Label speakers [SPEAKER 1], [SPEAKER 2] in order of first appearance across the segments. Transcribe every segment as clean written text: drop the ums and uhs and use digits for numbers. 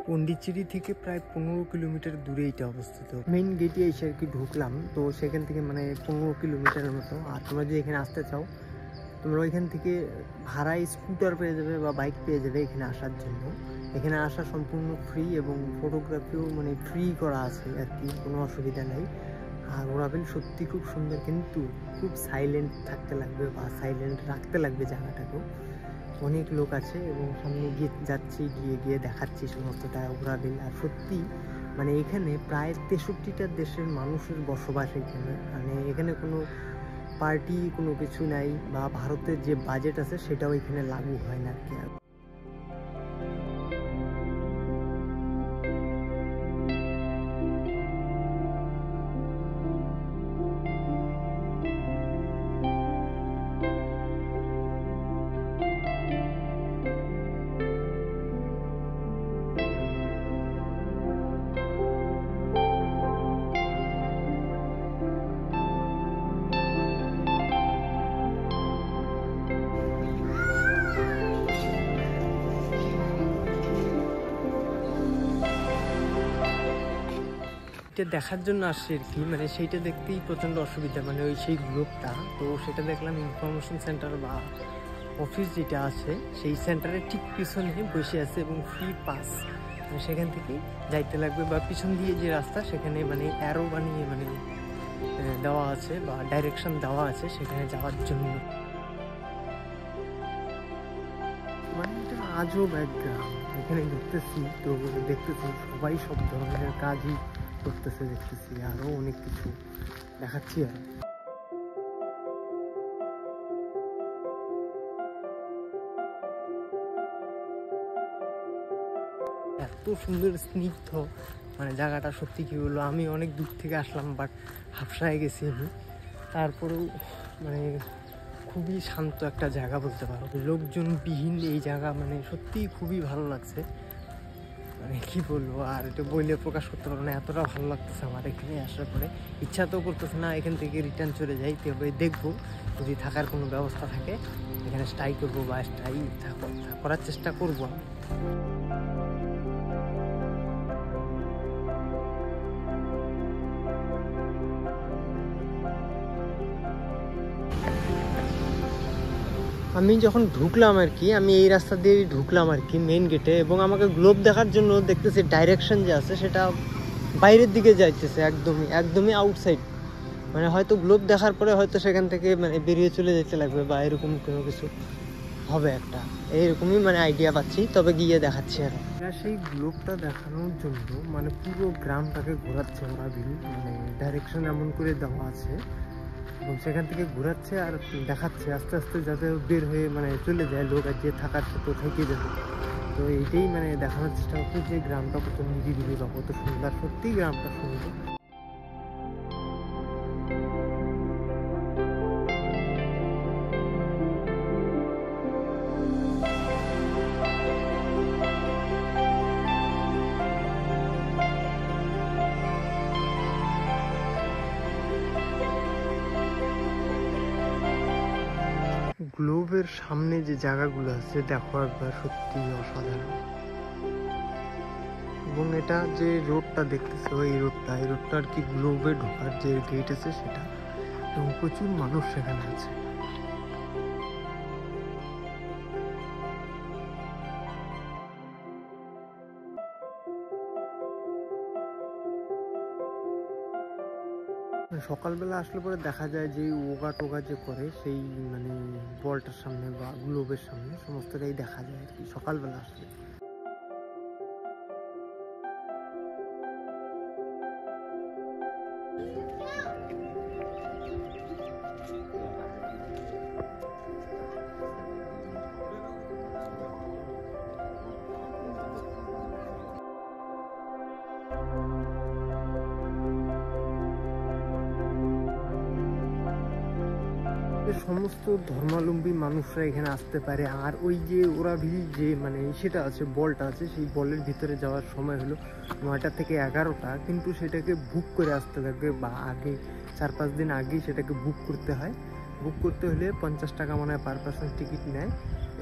[SPEAKER 1] পন্ডিচেরি থেকে প্রায় 15 কিলোমিটার দূরে এটা অবস্থিত। মেইন গেটে এসে আর কি ঢুকলাম, তো সেখান থেকে মানে 15 কিলোমিটারের মতো। আর তোমরা যদি এখানে আসতে চাও, তোমরা ওইখান থেকে ভাড়ায় স্কুটার পেয়ে যাবে বা বাইক পেয়ে যাবে এখানে আসার জন্য। এখানে আসা সম্পূর্ণ ফ্রি এবং ফটোগ্রাফিও মানে ফ্রি করা আছে আর কি, কোনো অসুবিধা নেই। আর ওরাবিল সত্যি খুব সুন্দর, কিন্তু খুব সাইলেন্ট থাকতে লাগবে বা সাইলেন্ট রাখতে লাগবে জায়গাটাকেও। অনেক লোক আছে এবং সামনে গিয়ে যাচ্ছি, গিয়ে দেখাচ্ছি সমস্তটা ওরাবিল। আর সত্যি মানে এখানে প্রায় 63টা দেশের মানুষের বসবাস এখানে। মানে এখানে কোনো পার্টি কোনো কিছু নাই, বা ভারতের যে বাজেট আছে সেটাও এখানে লাগু হয় না আর কি। দেখার জন্য আসছে আর কি, মানে সেইটা দেখতেই প্রচণ্ড অসুবিধা, মানে ওই সেই গ্রুপটা। তো সেটা দেখলাম ইনফরমেশন সেন্টার বা অফিস যেটা আছে সেই সেন্টারের ঠিক পিছনে বসে আছে এবং ফ্রি পাস, মানে সেখান থেকে যাইতে লাগবে। বা পিছন দিয়ে যে রাস্তা সেখানে মানে অ্যারো বানিয়ে মানে দেওয়া আছে বা ডাইরেকশন দেওয়া আছে সেখানে যাওয়ার জন্য। মানে এটা আজব এক গ্রাম। এখানে ঢুকতেছি তো দেখতেছি সবাই সব ধরনের কাজই করতেছে, দেখতেছি আরো অনেক কিছু দেখাচ্ছি। আর এত সুন্দর স্নিগ্ধ মানে জায়গাটা, সত্যি কি বলবো, আমি অনেক দূর থেকে আসলাম বাট হাফসায় গেছি আমি। তারপরেও মানে খুবই শান্ত একটা জায়গা বলতে পারো, লোকজনবিহীন এই জায়গা, মানে সত্যিই খুবই ভালো লাগছে। মানে কি বলবো, আর এটা বইলে প্রকাশ করতে পারবো না, এতটা ভালো লাগতেছে আমার এখানে আসার পরে। ইচ্ছা তো করতেছে না এখান থেকে রিটার্ন চলে যাই, তবে দেখবো যদি থাকার কোনো ব্যবস্থা থাকে এখানে স্টাই করবো বা স্টাই করার চেষ্টা করবো আমি। আমি যখন ঢুকলাম আর কি, আমি এই রাস্তা দিয়ে ঢুকলাম আর কি মেইন গেটে, এবং আমাকে গ্লোব দেখার জন্য দেখতেছি ডাইরেকশন যে আছে সেটা বাইরের দিকে যাইতেছে, একদমই আউটসাইড। মানে হয়তো গ্লোব দেখার পরে হয়তো সেখান থেকে মানে বেরিয়ে চলে যেতে লাগবে বা এরকম কোনো কিছু হবে একটা, এইরকমই মানে আইডিয়া পাচ্ছি। তবে গিয়ে দেখাচ্ছি আর সেই গ্লোবটা দেখানোর জন্য মানে পুরো গ্রামটাকে ঘোরাচ্ছে ওরাবিল, মানে ডাইরেকশন এমন করে দেওয়া আছে এবং সেখান থেকে ঘোরাচ্ছে আর দেখাচ্ছে আস্তে আস্তে, যাতে বের হয়ে মানে চলে যায় লোক, আর যে থাকার সে তো থেকে যাবে। তো এইটাই মানে দেখানোর চেষ্টা করছে যে গ্রামটা কত নিরিবিলি বা কত সুন্দর। সত্যিই গ্রামটা সুন্দর। গ্লোবের সামনে যে জায়গাগুলো আছে দেখো একবার, সত্যি অসাধারণ। এবং এটা যে রোডটা দেখতেছো, এই রোডটা আর কি গ্লোবে ঢোকার যে গেট আছে সেটা, এবং প্রচুর মানুষ সেখানে আছে। সকালবেলা আসলে পরে দেখা যায় যে ওগা যে করে সেই মানে বলটার সামনে বা গ্লোবের সামনে সমস্তটাই দেখা যায় আর কি সকালবেলা আসলে। সমস্ত ধর্মাবলম্বী মানুষরা এখানে আসতে পারে। আর ওই যে ওরাভিল যে মানে সেটা আছে, বলটা আছে, সেই বলের ভিতরে যাওয়ার সময় হলো 9টা থেকে 11টা, কিন্তু সেটাকে বুক করে আসতে লাগবে, বা আগে 4-5 দিন আগেই সেটাকে বুক করতে হয়। বুক করতে হলে 50 টাকা মনে হয় পার পার্সন টিকিট নেয়।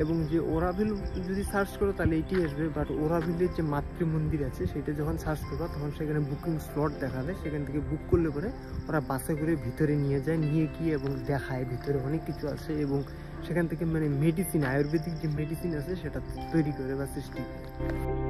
[SPEAKER 1] এবং যে ওরাভিল যদি সার্চ করো তাহলে এটাই আসবে, বাট ওরাভিলের যে মাতৃ মন্দির আছে সেটা যখন সার্চ করবা তখন সেখানে বুকিং স্লট দেখাবে, সেখান থেকে বুক করলে পরে ওরা বাসে করে ভিতরে নিয়ে যায়, নিয়ে গিয়ে এবং দেখায় ভিতরে অনেক কিছু আছে এবং সেখান থেকে মানে মেডিসিন, আয়ুর্বেদিক যে মেডিসিন আছে সেটা তৈরি করে বা সৃষ্টি করে।